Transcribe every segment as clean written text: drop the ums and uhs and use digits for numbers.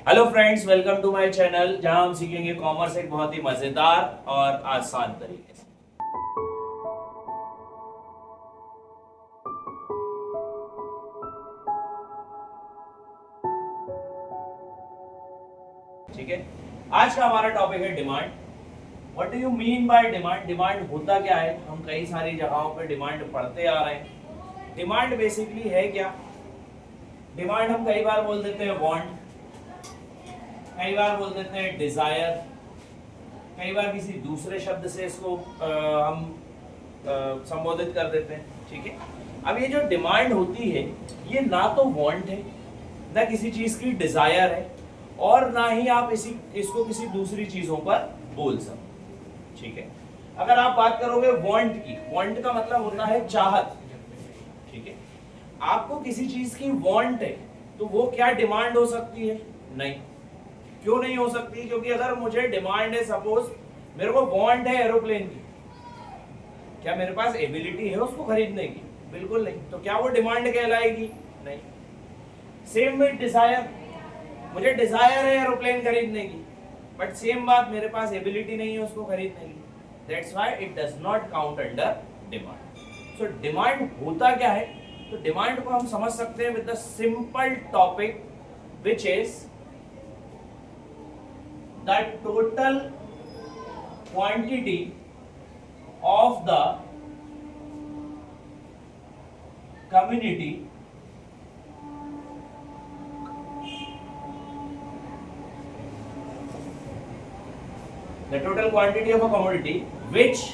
Hello friends, welcome to my channel जहां हम सीखेंगे कॉमर्स एक बहुत ही मजेदार और आसान तरीके से। ठीक है, आज का हमारा टॉपिक है demand. What do you mean by demand? Demand होता क्या है? हम कई सारी जगहों पर डिमांड पढ़ते आ रहे हैं। डिमांड बेसिकली है क्या? डिमांड हम कई बार बोल देते हैं वांट, कई बार बोल देते हैं डिजायर, कई बार किसी दूसरे शब्द से इसको हम संबोधित कर देते हैं। ठीक है, अब ये जो डिमांड होती है ये ना तो वांट है, ना किसी चीज की डिजायर है, और ना ही आप इसको किसी दूसरी चीजों पर बोल सकते। ठीक है, अगर आप बात करोगे वांट की, वांट का मतलब होता है चाहत। ठीक है, आपको किसी चीज की वांट है तो वो क्या डिमांड हो सकती है? नहीं। क्यों नहीं हो सकती? क्योंकि अगर मुझे डिमांड है, सपोज मेरे को वांट है एरोप्लेन की, क्या मेरे पास एबिलिटी है उसको खरीदने की? बिल्कुल नहीं। तो क्या वो डिमांड कहलाएगी? नहीं। सेम विद डिजायर, मुझे डिजायर है एरोप्लेन खरीदने की, बट सेम बात मेरे पास एबिलिटी नहीं है उसको खरीदने की। That's why it does not count under demand. So demand होता क्या है? तो डिमांड को हम समझ सकते हैं with the simple topic which is the total quantity of the community the total quantity of a commodity which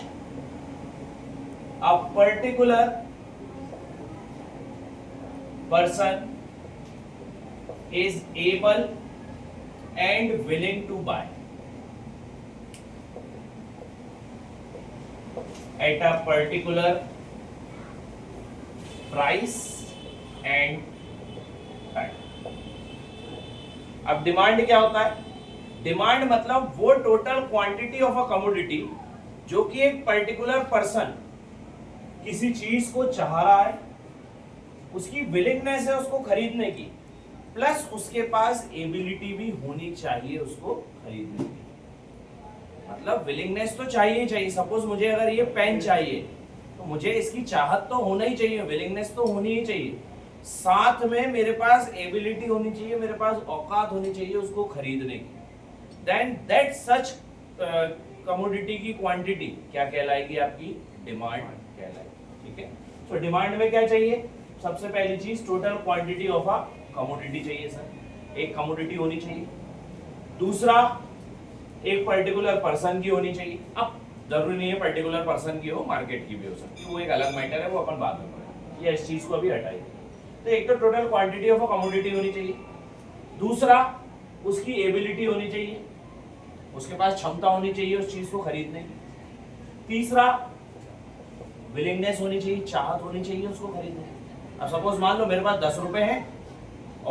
a particular person is able and willing to buy at a particular price and time। अब demand क्या होता है? Demand मतलब वो total quantity of a commodity जो कि एक particular person किसी चीज को चाह रहा है, उसकी विलिंगनेस है उसको खरीदने की, प्लस उसके पास एबिलिटी भी होनी चाहिए उसको खरीदने की। मतलब विलिंगनेस तो चाहिए ही चाहिए। सपोज मुझे अगर ये पेन चाहिए तो मुझे इसकी चाहत तो होना ही चाहिए, विलिंगनेस तो होनी ही चाहिए, साथ में मेरे पास एबिलिटी होनी चाहिए, मेरे पास औकात होनी चाहिए उसको खरीदने की। देन दैट सच कमोडिटी की क्वांटिटी क्या कहलाएगी? आपकी डिमांड कहलाएगी। ठीक है, तो डिमांड में क्या चाहिए? सबसे पहली चीज total quantity of a commodity चाहिए सर, एक कमोडिटी होनी चाहिए। दूसरा, एक पर्टिकुलर पर्सन की होनी चाहिए। अब जरूरी नहीं है पर्टिकुलर पर्सन की हो, मार्केट की भी हो सकती है, वो एक अलग मैटर है, वो अपन बाद में पढ़ेंगे। ये इस चीज को अभी हटाइए। तो एक तो total quantity of a commodity होनी चाहिए, दूसरा उसकी एबिलिटी होनी चाहिए, उसके पास क्षमता होनी चाहिए उस चीज को खरीदने की, तीसरा विलिंगनेस होनी चाहिए, चाहत होनी चाहिए उसको खरीदने की। अब सपोज मान लो मेरे पास 10 रुपए है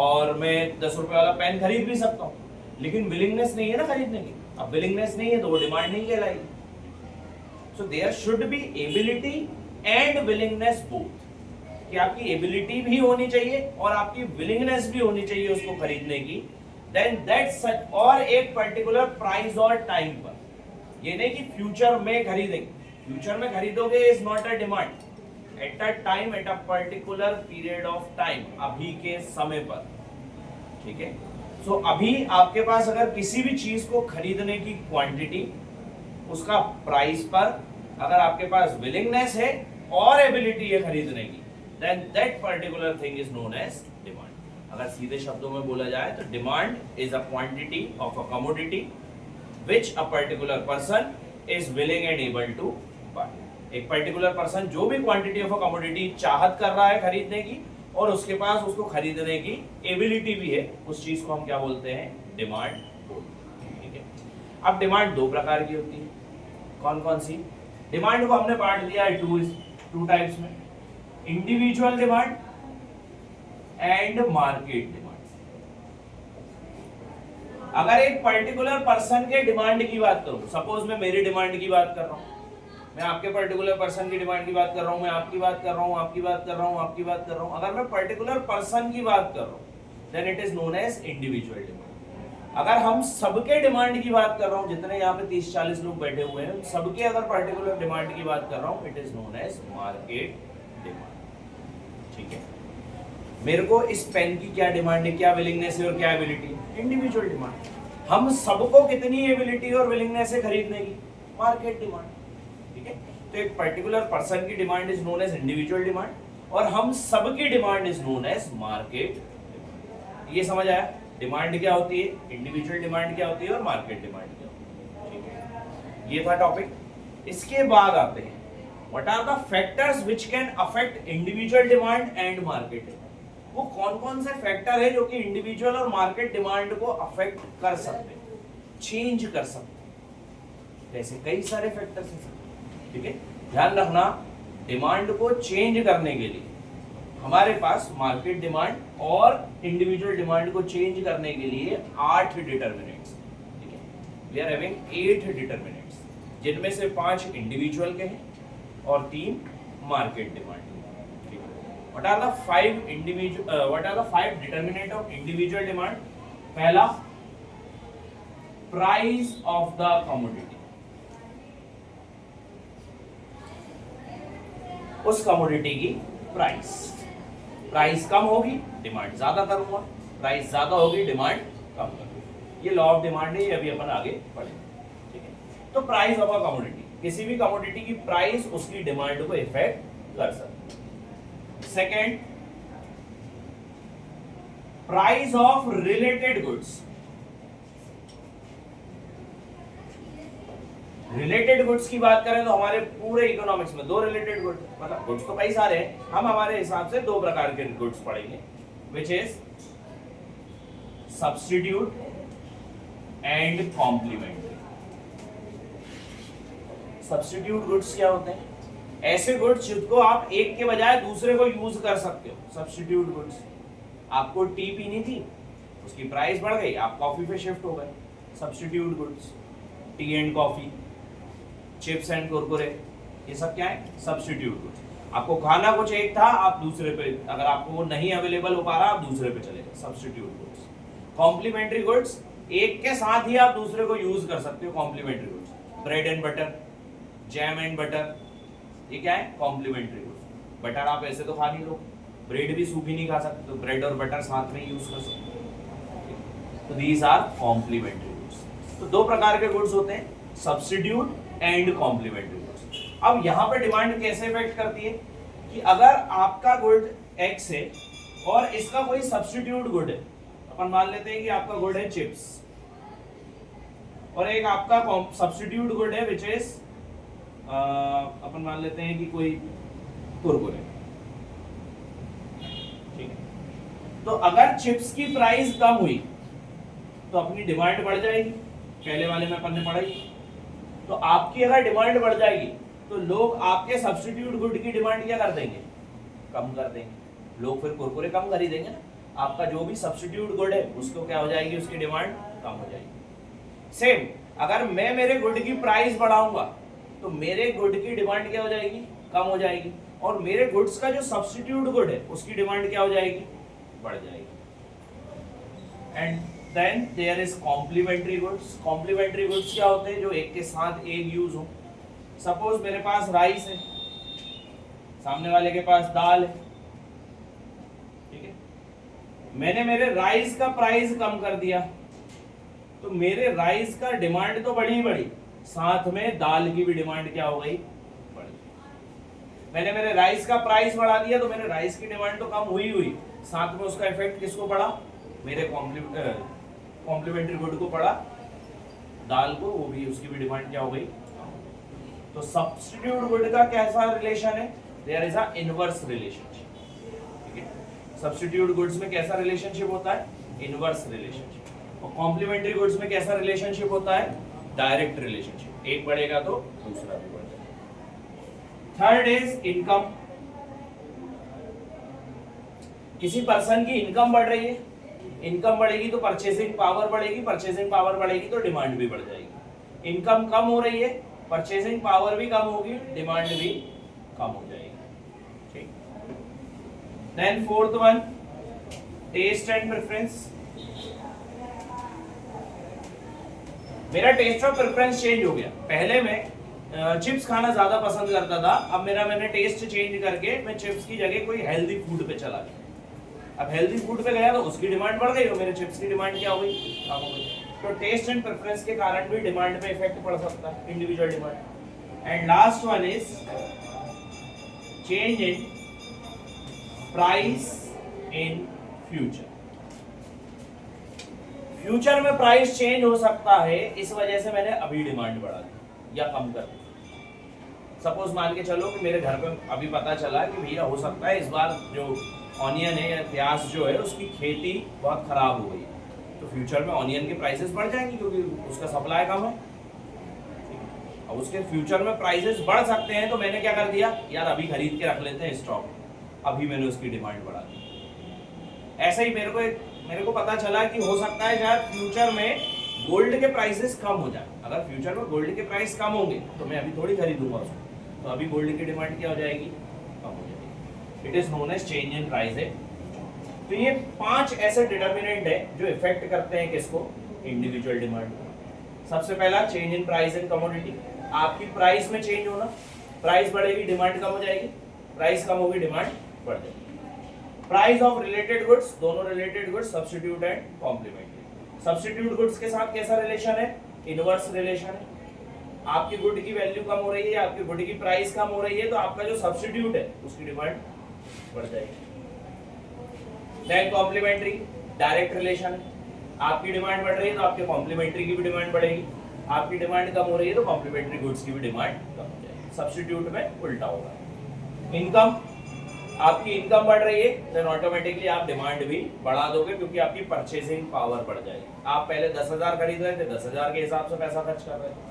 और मैं 10 रुपए वाला पेन खरीद भी सकता हूँ, लेकिन विलिंगनेस नहीं है ना खरीदने की। अब विलिंगनेस नहीं है तो वो डिमांड नहीं कहलाएगी। So there should be ability and willingness both, कि आपकी एबिलिटी भी होनी चाहिए और आपकी विलिंगनेस भी होनी चाहिए उसको खरीदने की। देन दैट सच, और एक पर्टिकुलर प्राइस और टाइम पर। ये नहीं कि फ्यूचर में खरीदेंगे, फ्यूचर में खरीदोगे is not a demand, at a time, at a particular period of time, अभी के समय पर। ठीक है, सो अभी आपके पास अगर किसी भी चीज को खरीदने की क्वांटिटी, उसका प्राइस पर अगर आपके पास विलिंगनेस है और एबिलिटी है खरीदने की, then that particular thing is known as demand. अगर सीधे शब्दों में बोला जाए तो demand is a quantity of a commodity which a particular person is willing and able to buy. एक पर्टिकुलर पर्सन जो भी क्वांटिटी ऑफ अ कमोडिटी चाहत कर रहा है खरीदने की और उसके पास उसको खरीदने की एबिलिटी भी है, उस चीज को हम क्या बोलते हैं? डिमांड बोलते हैं। ठीक है, अब डिमांड दो प्रकार की होती है। कौन कौन सी? डिमांड को हमने बांट दिया है टू टाइप्स में, individual demand and market demand. अगर एक पर्टिकुलर पर्सन के डिमांड की बात करूं, सपोज मैं मेरी डिमांड की बात कर रहा हूं, मैं आपके पर्टिकुलर पर्सन की डिमांड की बात कर रहा हूं, मैं आपकी बात कर रहा हूं, आपकी बात कर रहा हूं, आपकी बात कर रहा हूं। अगर मैं पर्टिकुलर पर्सन की बात कर रहा हूं, then it is known as individual demand. अगर हम सबके डिमांड की बात कर रहा हूं, जितने यहाँ पे 30-40 लोग बैठे हुए हैं, सबके अगर पर्टिकुलर डिमांड की बात कर रहा हूं, it is known as market demand. ठीक है, मेरे को इस पेन की क्या डिमांड है, क्या विलिंगनेस है और क्या एबिलिटी, इंडिविजुअल डिमांड। हम सबको कितनी एबिलिटी और विलिंगनेस है खरीदने की, मार्केट डिमांड। ठीक है, तो एक पर्टिकुलर पर्सन की demand is known as individual demand और हम सबकी demand is known as market demand. ये समझ आया? डिमांड क्या होती है, इंडिविजुअल डिमांड क्या होती है और मार्केट डिमांड क्या होती है। ठीक है, ये था टॉपिक। इसके बाद आते हैं what are the factors which can affect individual demand and market demand. वो कौन कौन से फैक्टर है जो कि इंडिविजुअल और मार्केट डिमांड को अफेक्ट कर सकते हैं, चेंज कर सकते हैं। ऐसे कई सारे फैक्टर्स हैं। ठीक है, ध्यान रखना, डिमांड को चेंज करने के लिए हमारे पास मार्केट डिमांड और इंडिविजुअल डिमांड को चेंज करने के लिए 8 डिटरमिनेंट्स। ठीक है, वी आर हैविंग 8 डिटरमिनेंट्स, जिनमें से 5 इंडिविजुअल के हैं और 3 market demand. What are the 5 determinant of individual demand? पहला, price of the commodity। उस कमोडिटी की प्राइस कम होगी, डिमांड ज्यादा करूंगा, प्राइस ज्यादा होगी, डिमांड कम करूंगा। ये लॉ ऑफ डिमांड है, ये अभी अपन आगे पढ़ेंगे। ठीक है, तो प्राइस ऑफ अ कमोडिटी, किसी भी कमोडिटी की प्राइस उसकी डिमांड को इफेक्ट कर सकती है। Second, price of related goods. Related goods की बात करें तो हमारे पूरे इकोनॉमिक्स में 2 रिलेटेड गुड्स, मतलब गुड्स तो कई सारे हैं, हम हमारे हिसाब से 2 प्रकार के गुड्स पढ़ेंगे, which is substitute and complementary. Substitute goods क्या होते हैं? ऐसे गुड्स जिनको आप एक के बजाय दूसरे को यूज कर सकते हो, सब्स्टिट्यूट गुड्स। आपको टी पीनी थी, उसकी प्राइस बढ़ गई, आप कॉफी पे शिफ्ट हो गए, substitute goods. T and coffee, chips and Kurkure, ये सब क्या है? Substitute goods. आपको खाना कुछ एक था, आप दूसरे पे, अगर आपको वो नहीं अवेलेबल हो पा रहा, आप दूसरे पे चले गए, सब्स्टिट्यूट गुड्स। कॉम्प्लीमेंट्री गुड्स, एक के साथ ही आप दूसरे को यूज कर सकते हो, complementary goods. Bread and butter, jam and butter, ये क्या है? Complementary goods. बटर आप ऐसे तो खा नहीं लो, ब्रेड भी सूखी नहीं खा सकते, तो ब्रेड और बटर साथ में यूज कर सकते हो। तो दीज आर कॉम्प्लीमेंट्री गुड्स। तो 2 प्रकार के गुड्स होते हैं, सब्स्टिट्यूट एंड कॉम्प्लीमेंट्री गुड्स। अब यहाँ पे डिमांड कैसे इफेक्ट करती है कि अगर आपका गुड एक्स है और इसका कोई सब्स्टिट्यूट गुड है, अपन मान लेते हैं कि आपका गुड है चिप्स और एक आपका सब्स्टिट्यूट गुड है विच इज अपन मान लेते हैं कि कोई कुरकुरे। ठीक है, तो अगर चिप्स की प्राइस कम हुई तो अपनी डिमांड बढ़ जाएगी, पहले वाले में अपन ने पढ़ा ही। तो आपकी अगर डिमांड बढ़ जाएगी तो लोग आपके सब्स्टिट्यूट गुड की डिमांड क्या कर देंगे? कम कर देंगे। लोग फिर कुरकुरे कम खरीदेंगे ना, आपका जो भी सब्स्टिट्यूट गुड है उसको क्या हो जाएगी? उसकी डिमांड कम हो जाएगी। सेम, अगर मैं मेरे गुड की प्राइस बढ़ाऊंगा तो मेरे गुड की डिमांड क्या हो जाएगी? कम हो जाएगी, और मेरे गुड्स का जो सब्स्टिट्यूट गुड है उसकी डिमांड क्या हो जाएगी? बढ़ जाएगी। And then there is complementary goods. Complementary goods क्या होते हैं? जो एक के साथ एक यूज हो। सपोज मेरे पास राइस है, सामने वाले के पास दाल है, ठीक है, मैंने मेरे राइस का प्राइस कम कर दिया तो मेरे राइस का डिमांड तो बढ़ी बढ़ी, साथ में दाल की भी डिमांड क्या हो गई? बढ़ गई। मैंने मेरे राइस का प्राइस बढ़ा दिया तो मेरे राइस की डिमांड तो कम हुई, साथ में उसका इफेक्ट किसको पड़ा? मेरे कॉम्प्लीमेंट्री गुड को पड़ा, दाल को, वो भी, उसकी भी डिमांड क्या हो गई? तो सब्स्टिट्यूट गुड का कैसा रिलेशन है? There is a inverse relationship. ठीक है, सब्स्टिट्यूट गुड्स में कैसा रिलेशनशिप होता है? Inverse relationship. और कॉम्प्लीमेंट्री गुड्स में कैसा रिलेशनशिप होता है? Direct relationship. एक बढ़ेगा तो दूसरा भी बढ़ेगा। Third is income. किसी पर्सन की इनकम बढ़ रही है, इनकम बढ़ेगी तो परचेसिंग पावर बढ़ेगी, परचेसिंग पावर बढ़ेगी तो डिमांड भी बढ़ जाएगी। इनकम कम हो रही है, परचेसिंग पावर भी कम होगी, डिमांड भी कम हो जाएगी। ठीक, then fourth one, taste and preference. मेरा टेस्ट ऑफ प्रेफरेंस चेंज हो गया। पहले मैं चिप्स खाना ज्यादा मैंने करता था, अब मैंने टेस्ट चेंज करके मैं चिप्स की जगह कोई हेल्दी फूड पे चला गया। अब हेल्दी फूड पे गया तो उसकी डिमांड बढ़ गई और मेरे चिप्स की डिमांड क्या हो गई, कम हो गई। तो टेस्ट एंड प्रेफरेंस के कारण भी डिमांड पे इफेक्ट पड़ सकता है, individual demand. And last one is change in price in future. Future में प्राइस चेंज हो सकता है, इस वजह से मैंने अभी डिमांड बढ़ा दी या कम कर दी। सपोज मान के चलो कि मेरे घर पे अभी पता चला कि भैया हो सकता है इस बार जो ऑनियन है या प्याज जो है उसकी खेती बहुत खराब हो गई, तो फ्यूचर में ऑनियन के प्राइसेस बढ़ जाएंगे क्योंकि उसका सप्लाई कम है। अब उसके फ्यूचर में प्राइसेस बढ़ सकते हैं, तो मैंने क्या कर दिया, यार अभी खरीद के रख लेते हैं स्टॉक, अभी मैंने उसकी डिमांड बढ़ा दी। ऐसा ही मेरे को पता चला कि हो सकता है शायद फ्यूचर में गोल्ड के प्राइसेस कम हो जाए। अगर फ्यूचर में गोल्ड के प्राइस कम होंगे तो मैं अभी थोड़ी खरीदूंगा उसको, तो अभी गोल्ड की डिमांड क्या हो जाएगी, कम हो जाएगी। It is known as change in price है। तो ये 5 ऐसे डिटर्मिनेंट है जो इफेक्ट करते हैं किसको, इंडिविजुअल डिमांड। सबसे पहला change in price in commodity, आपकी प्राइस में चेंज होना, प्राइस बढ़ेगी डिमांड कम हो जाएगी, प्राइस कम होगी डिमांड बढ़ जाएगी। प्राइस ऑफ रिलेटेड गुड्स, दोनों related goods substitute and complementary. Substitute goods के साथ कैसा रिलेशन है, इनवर्स रिलेशन है। आपकी गुड की वैल्यू कम हो रही है, आपकी गुड की प्राइस कम हो रही है, तो आपका जो सब्स्टिट्यूट है उसकी डिमांड बढ़ जाएगी। देन कॉम्प्लीमेंट्री, डायरेक्ट रिलेशन है, आपकी डिमांड बढ़ रही है तो आपके कॉम्प्लीमेंट्री की भी डिमांड बढ़ेगी, आपकी डिमांड कम हो रही है तो कॉम्प्लीमेंट्री गुड्स की भी डिमांड कम हो जाएगी। सब्स्टिट्यूट में उल्टा होगा। इनकम, आपकी इनकम बढ़ रही है देन ऑटोमेटिकली आप डिमांड भी बढ़ा दोगे क्योंकि आपकी परचेसिंग पावर बढ़ जाएगी। आप पहले 10,000 खरीद रहे थे, 10,000 के हिसाब से पैसा खर्च कर रहे थे,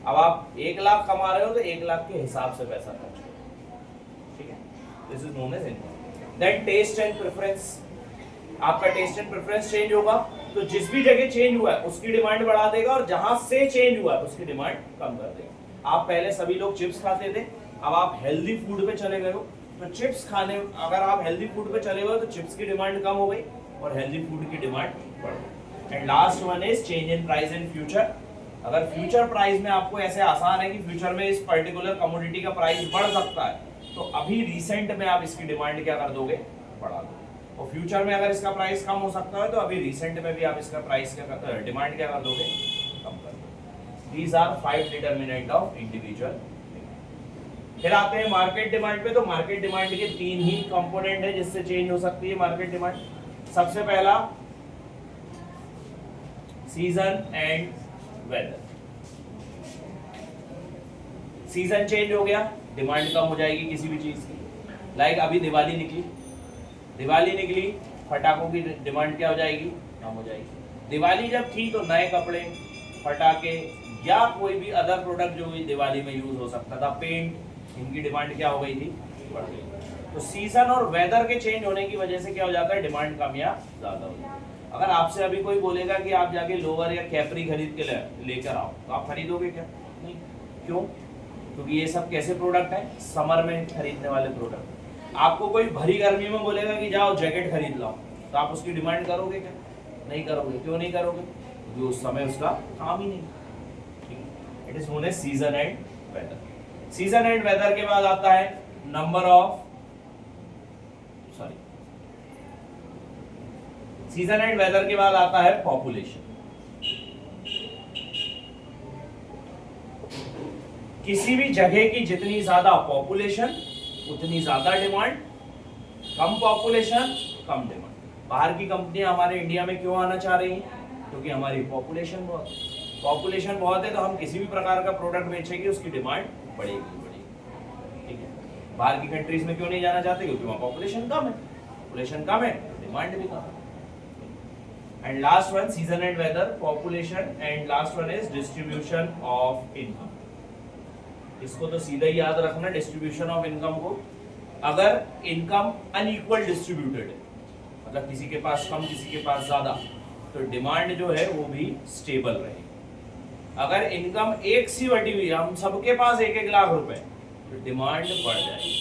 अब आप 1 लाख कमा रहे हो तो 1 लाख के हिसाब से पैसा खर्च करो। ठीक है, this is known as income. Then taste and preference, आपका टेस्ट एंड प्रेफरेंस चेंज होगा तो जिस भी जगह चेंज हुआ है उसकी डिमांड बढ़ा देगा और जहां से चेंज हुआ है उसकी डिमांड कम कर देगा। आप पहले सभी लोग चिप्स खाते थे, अब आप हेल्दी फूड पे चले गए हो, तो चिप्स खाने, अगर आप हेल्दी फूड पे चले गए तो चिप्स की डिमांड कम हो गई और हेल्दी फूड की डिमांड बढ़ गई। And last one is change in price in future. अगर फ्यूचर प्राइस में आपको ऐसे आसान है कि फ्यूचर में इस पर्टिकुलर कमोडिटी का प्राइस बढ़ सकता है, तो अभी रिसेंट में आप इसकी डिमांड क्या कर दोगे, बढ़ा दोगे। और फ्यूचर में अगर इसका प्राइस कम हो सकता है तो अभी रिसेंट में भी आप इसका प्राइस क्या डिमांड क्या कर दोगे, कम कर दोगे। These are 5 determinant of individual. फिर आते हैं मार्केट डिमांड पे। तो मार्केट डिमांड के 3 ही कंपोनेंट है जिससे चेंज हो सकती है मार्केट डिमांड। सबसे पहला season and weather. Season change हो गया, डिमांड कम हो जाएगी किसी भी चीज की। लाइक अभी दिवाली निकली, पटाखों की डिमांड क्या हो जाएगी, कम हो जाएगी। दिवाली जब थी तो नए कपड़े, पटाखे या कोई भी अदर प्रोडक्ट जो भी दिवाली में यूज हो सकता था, पेंट, इनकी डिमांड क्या हो गई थी, बढ़ गई। तो सीजन और वेदर के चेंज होने की वजह से क्या हो जाता है, डिमांड कम या ज्यादा हो जाती है। अगर आपसे अभी कोई बोलेगा कि आप जाके लोअर या कैपरी खरीद के लेकर आओ, तो आप खरीदोगे क्या, नहीं। क्यों, क्योंकि ये सब कैसे प्रोडक्ट है, समर में खरीदने वाले प्रोडक्ट। आपको कोई भरी गर्मी में बोलेगा कि जाओ जैकेट खरीद लाओ, तो आप उसकी डिमांड करोगे क्या, नहीं करोगे। क्यों नहीं करोगे, क्योंकि उस समय उसका काम ही नहीं। It is known as season and weather. Season and weather के बाद आता है सीजन एंड वेदर के बाद आता है पॉपुलेशन। किसी भी जगह की जितनी ज्यादा पॉपुलेशन उतनी ज्यादा डिमांड, कम पॉपुलेशन कम डिमांड। बाहर की कंपनियां हमारे इंडिया में क्यों आना चाह रही हैं, क्योंकि हमारी पॉपुलेशन बहुत है, तो हम किसी भी प्रकार का प्रोडक्ट बेचेंगे उसकी डिमांड बढ़ेगी। ठीक है, बाहर की कंट्रीज में क्यों नहीं जाना चाहते, क्योंकि वहां पॉपुलेशन कम है, डिमांड भी कम है। And last one season and weather, population, and last one is distribution of income. इसको तो सीधा ही याद रखना, डिस्ट्रीब्यूशन ऑफ इनकम को। अगर इनकम अनइक्वल डिस्ट्रीब्यूटेड है, मतलब किसी के पास कम किसी के पास ज्यादा, तो डिमांड जो है वो भी स्टेबल रहेगी। अगर इनकम एक सी बटी हुई, हम सबके पास 1-1 लाख रुपए, तो डिमांड बढ़ जाएगी,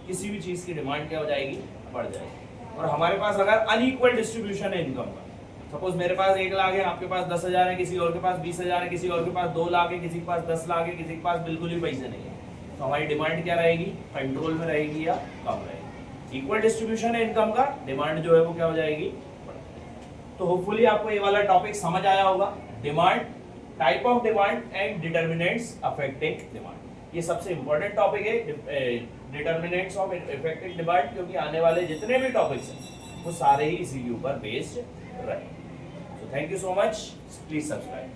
किसी भी चीज की डिमांड क्या हो जाएगी, बढ़ जाएगी। और हमारे पास अगर अनइक्वल डिस्ट्रीब्यूशन है इनकम का, सपोज मेरे पास 1 लाख है, आपके पास 10,000 है, किसी और के पास 20,000 है, किसी और के पास 2 लाख है, किसी के पास 10 लाख है, किसी के पास बिल्कुल ही पैसे नहीं है, तो हमारी डिमांड क्या रहेगी, कंट्रोल में रहेगी या कम रहेगी। इक्वल डिस्ट्रीब्यूशन है इनकम का, डिमांड जो है वो क्या हो जाएगी। तो होपफुली आपको ये वाला टॉपिक समझ आया होगा, demand, type of demand and determinants affecting demand. ये सबसे इंपॉर्टेंट टॉपिक है, डिटर्मिनेंट्स ऑफ अफेक्टिंग डिमांड, क्योंकि आने वाले जितने भी टॉपिक्स हैं वो सारे ही इसी के ऊपर बेस्ड रहेंगे। So thank you so much. Please subscribe.